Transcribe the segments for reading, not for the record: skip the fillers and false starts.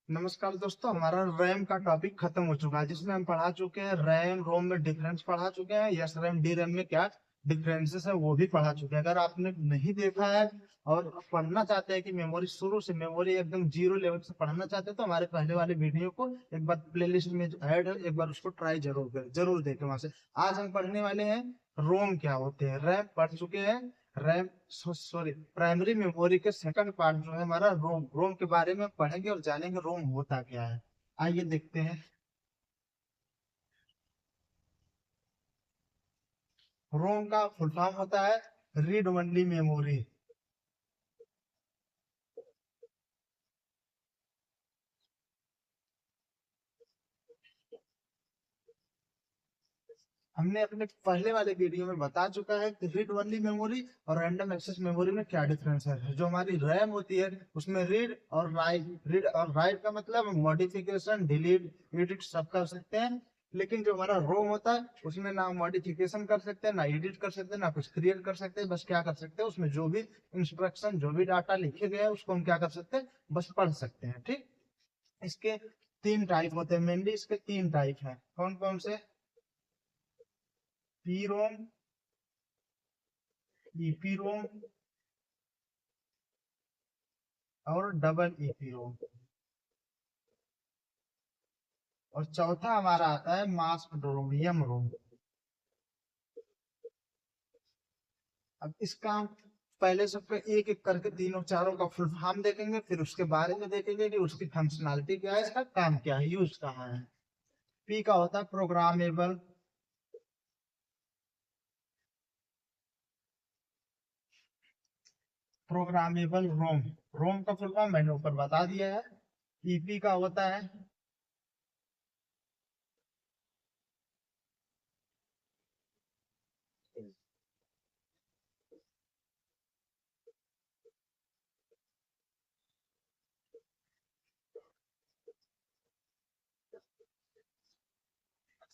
नमस्कार दोस्तों, हमारा रैम का टॉपिक खत्म हो चुका है जिसमें हम पढ़ा चुके हैं रैम रोम में डिफरेंस पढ़ा चुके हैं। यस रैम डी रैम में क्या डिफरेंसेस है वो भी पढ़ा चुके हैं। अगर आपने नहीं देखा है और पढ़ना चाहते हैं कि मेमोरी शुरू से मेमोरी एकदम जीरो लेवल से पढ़ना चाहते हैं तो हमारे पहले वाले वीडियो को एक बार प्लेलिस्ट में ऐड है, एक बार उसको ट्राई जरूर करें, जरूर देखें वहां से। आज हम पढ़ने वाले हैं रोम क्या होते हैं। रैम पढ़ चुके हैं, रैम सॉरी प्राइमरी मेमोरी के सेकंड पार्ट जो है हमारा रोम। रोम के बारे में पढ़ेंगे और जानेंगे रोम होता क्या है। आइए देखते हैं। रोम का फुल फॉर्म होता है रीड ओनली मेमोरी। हमने अपने पहले वाले वीडियो में बता चुका है कि रीड ओनली मेमोरी और रैंडम एक्सेस मेमोरी में क्या डिफरेंस है। जो हमारी रैम होती है उसमें रीड और राइट का मतलब मॉडिफिकेशन, डिलीट, एडिट सब कर सकते हैं। लेकिन जो हमारा रोम होता है उसमें ना मॉडिफिकेशन कर सकते हैं, ना एडिट कर सकते हैं, ना कुछ क्रिएट कर सकते हैं। बस क्या कर सकते हैं, उसमें जो भी इंस्ट्रक्शन, जो भी डाटा लिखे गए हैं उसको हम क्या कर सकते हैं, बस पढ़ सकते हैं। ठीक। इसके तीन टाइप होते हैं, मेनली इसके तीन टाइप हैं। कौन कौन से? पी रोम, ईपी रोम और डबल ईपी रोम। और चौथा हमारा आता है मास्क रोम, यम रोम। अब इसका हम पहले सबके एक एक करके तीनों चारों का फुल फॉर्म देखेंगे, फिर उसके बारे में देखेंगे कि उसकी फंक्शनैलिटी क्या है, इसका काम क्या है, यूज कहाँ है। पी का होता है प्रोग्रामेबल, प्रोग्रामेबल रोम। रोम का फुल फॉर्म मैंने ऊपर बता दिया है। ईपी का होता है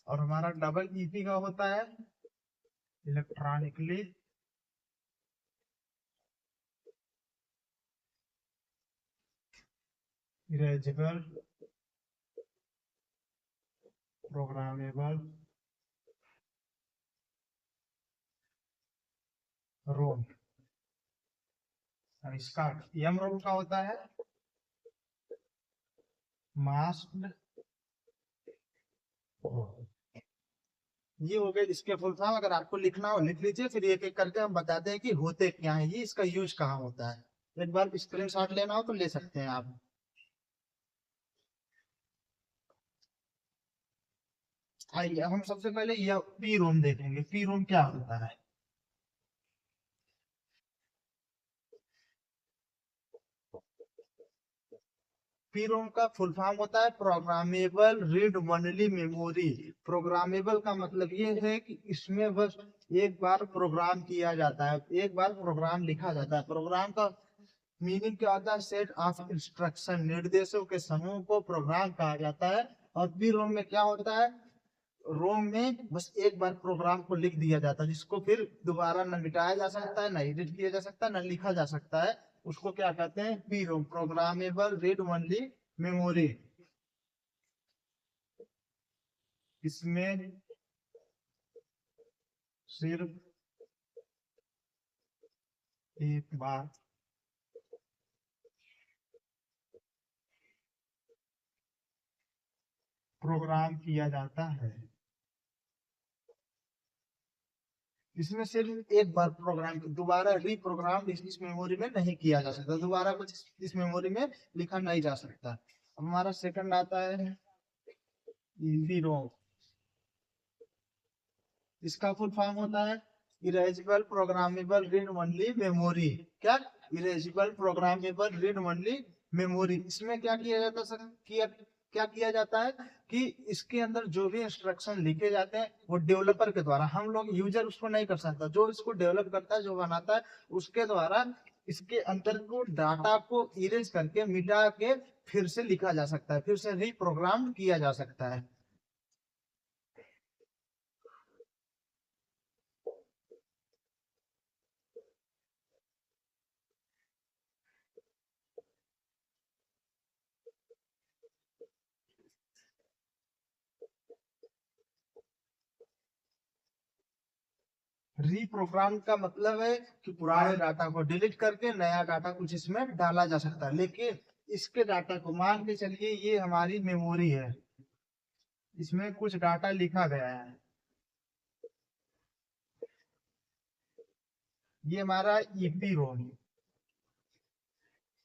और हमारा डबल ईपी का होता है इलेक्ट्रॉनिकली इरेजेबल प्रोग्रामेबल रोम। और इसका यम रोम का होता है मास्क्ड। ये हो गए इसके फुल फॉर्म। अगर आपको लिखना हो लिख लीजिए, फिर एक एक करके हम बताते हैं कि होते क्या है, ये इसका यूज कहाँ होता है। एक बार स्क्रीन शॉट लेना हो तो ले सकते हैं आप। आइए हम सबसे पहले यह पी रोम देखेंगे। पी रोम क्या होता है? पी रोम का फुल फॉर्म होता है programmable read only memory. Programmable का मतलब ये है कि इसमें बस एक बार प्रोग्राम किया जाता है, एक बार प्रोग्राम लिखा जाता है। प्रोग्राम का मीनिंग क्या होता है? सेट ऑफ इंस्ट्रक्शन, निर्देशों के समूह को प्रोग्राम कहा जाता है। और बी रोम में क्या होता है? रोम में बस एक बार प्रोग्राम को लिख दिया जाता है जिसको फिर दोबारा न मिटाया जा सकता है, न एडिट किया जा सकता है, न लिखा जा सकता है। उसको क्या कहते हैं? P ROM, programmable read only memory. इसमें सिर्फ एक बार प्रोग्राम किया जाता है। इसमें सिर्फ एक बार प्रोग्राम, दोबारा रीप्रोग्राम इस मेमोरी में नहीं किया जा सकता, दोबारा कुछ इस मेमोरी में लिखा नहीं जा सकता। अब हमारा सेकंड आता है ईपी रोम। इसका फुल फॉर्म होता है erasable programmable read only memory. क्या? Erasable programmable read only memory. इसमें क्या किया जाता है सर? क्या किया जाता है कि इसके अंदर जो भी इंस्ट्रक्शन लिखे जाते हैं वो डेवलपर के द्वारा, हम लोग यूजर उसको नहीं कर सकता, जो इसको डेवलप करता है, जो बनाता है, उसके द्वारा इसके अंदर को डाटा को इरेज करके मिटा के फिर से लिखा जा सकता है, फिर से रीप्रोग्राम किया जा सकता है। रीप्रोग्राम का मतलब है कि पुराने डाटा को डिलीट करके नया डाटा कुछ इसमें डाला जा सकता है। लेकिन इसके डाटा को मान के चलिए ये हमारी मेमोरी है, इसमें कुछ डाटा लिखा गया है, ये हमारा ईपी रोम,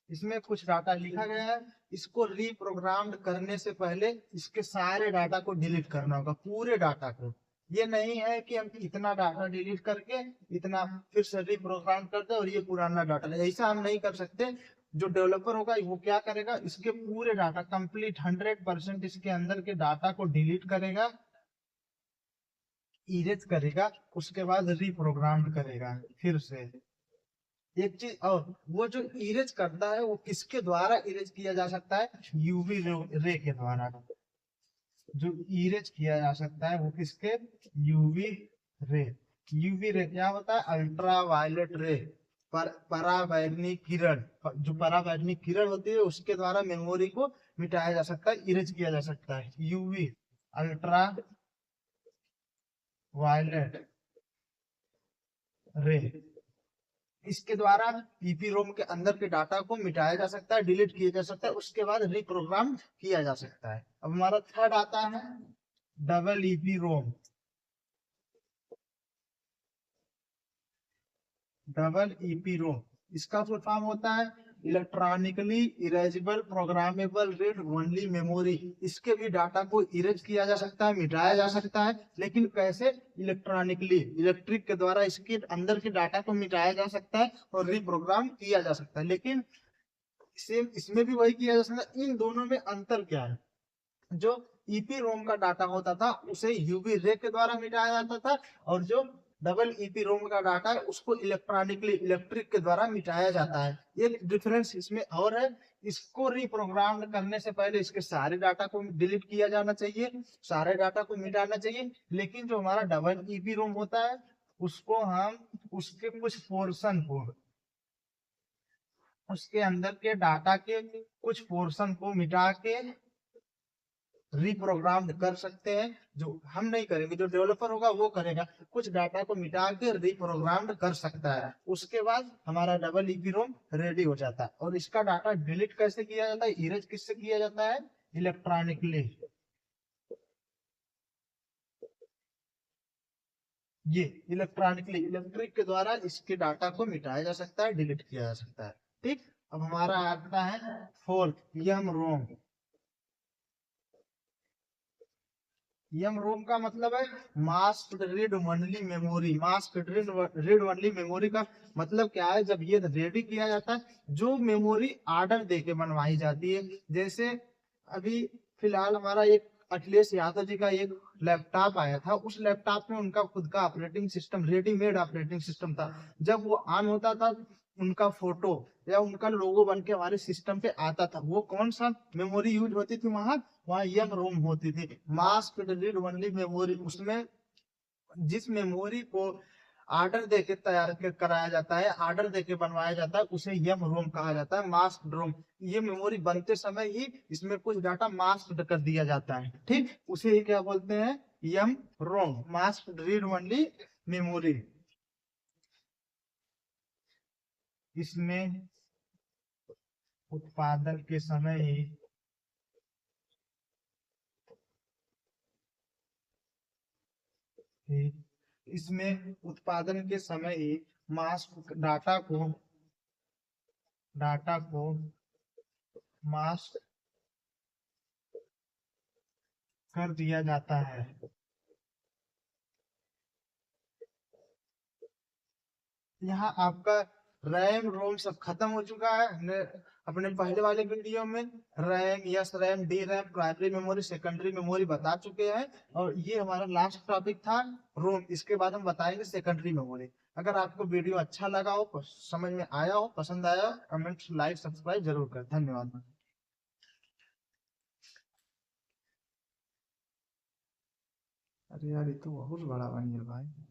इसमें कुछ डाटा लिखा गया है। इसको रीप्रोग्राम करने से पहले इसके सारे डाटा को डिलीट करना होगा, पूरे डाटा को। ये नहीं है कि हम इतना डाटा डिलीट करके इतना फिर से रीप्रोग्राम कर दे और ये पुराना डाटा, ऐसा हम नहीं कर सकते। जो डेवलपर होगा वो क्या करेगा, इसके पूरे डाटा कंप्लीट 100% इसके अंदर के डाटा को डिलीट करेगा, इरेज करेगा, उसके बाद रीप्रोग्राम करेगा फिर से। एक चीज और, वो जो इरेज करता है वो किसके द्वारा इरेज किया जा सकता है, यूवी रे के द्वारा जो इरेज किया जा सकता है वो किसके, यूवी रे। यूवी रे क्या होता है, अल्ट्रा वायलेट रे, पराबैंगनी किरण। जो पराबैंगनी किरण होती है उसके द्वारा मेमोरी को मिटाया जा सकता है, इरेज किया जा सकता है। यूवी अल्ट्रा वायलेट रे, इसके द्वारा ईपी रोम के अंदर के डाटा को मिटाया जा सकता है, डिलीट किया जा सकता है, उसके बाद रिप्रोग्राम किया जा सकता है। अब हमारा थर्ड आता है डबल ईपी रोम। डबल ईपी रोम, इसका फुल फॉर्म होता है electronically erasable programmable read only memory. इसके भी डाटा को इरेज किया जा सकता है, मिटाया जा सकता है, लेकिन कैसे, इलेक्ट्रॉनिकली, इलेक्ट्रिक के द्वारा इसके अंदर के डाटा को मिटाया जा सकता है और रिप्रोग्राम किया जा सकता है। लेकिन सेम इसमें भी वही किया जा सकता है। इन दोनों में अंतर क्या है, जो ईपी रोम का डाटा होता था उसे यूवी रे के द्वारा मिटाया जाता था, और जो डबल ईपी रोम का डाटा है उसको इलेक्ट्रॉनिकली, इलेक्ट्रिक के द्वारा मिटाया जाता है। एक डिफरेंस इसमें और है, इसको रिप्रोग्राम करने से पहले इसके सारे डाटा को डिलीट किया जाना चाहिए, सारे डाटा को मिटाना चाहिए। लेकिन जो हमारा डबल ईपी रोम होता है उसको हम उसके कुछ पोर्शन को, उसके अंदर के डाटा के कुछ पोर्शन को मिटा के रिप्रोग्राम कर सकते हैं। जो हम नहीं करेंगे, जो डेवलपर होगा वो करेगा, कुछ डाटा को मिटा के रिप्रोग्राम कर सकता है। उसके बाद हमारा डबल ईपी रोम रेडी हो जाता है। और इसका डाटा डिलीट कैसे किया जाता है, इरेज किससे किया जाता है, इलेक्ट्रॉनिकली। ये इलेक्ट्रॉनिकली, इलेक्ट्रिक के द्वारा इसके डाटा को मिटाया जा सकता है, डिलीट किया जा सकता है। ठीक, अब हमारा आता है फोर्थ, यम रोम। यम रोम का मतलब है mask read only memory. Mask read only memory का मतलब क्या है, जब ये रेडी किया जाता है, जो मेमोरी ऑर्डर देके बनवाई जाती है। जैसे अभी फिलहाल हमारा एक अखिलेश यादव जी का एक लैपटॉप आया था, उस लैपटॉप में उनका खुद का operating system, readymade operating system था। जब वो ऑन होता था उनका फोटो या उनका लोगो बन के हमारे सिस्टम पे आता था। वो कौन सा मेमोरी यूज होती थी, वहाँ यम रोम होती थी, मास्क रीड ओनली मेमोरी। उसमें जिस मेमोरी को ऑर्डर देके तैयार कराया जाता है, ऑर्डर देके बनवाया जाता है, उसे यम रोम कहा जाता है, मास्क रोम। ये मेमोरी बनते समय ही इसमें कुछ डाटा मास्क कर दिया जाता है, ठीक, उसे ही क्या बोलते हैं, यम रोम, मास्क रीड ओनली मेमोरी। इसमें उत्पादन के समय ही इसमें उत्पादन के समय ही मास्क डाटा को मास्क कर दिया जाता है। यहाँ आपका रैम रोम सब खत्म हो चुका है। हमने अपने पहले वाले वीडियो में RAM, yes RAM, D RAM, primary memory, secondary memory बता चुके हैं, और ये हमारा लास्ट टॉपिक था रोम। इसके बाद हम बताएंगे सेकेंडरी मेमोरी। अगर आपको वीडियो अच्छा लगा हो, समझ में आया हो, पसंद आया हो, कमेंट, लाइक, सब्सक्राइब जरूर करें। धन्यवाद। अरे यार ये तो बहुत बड़ा बन गया भाई।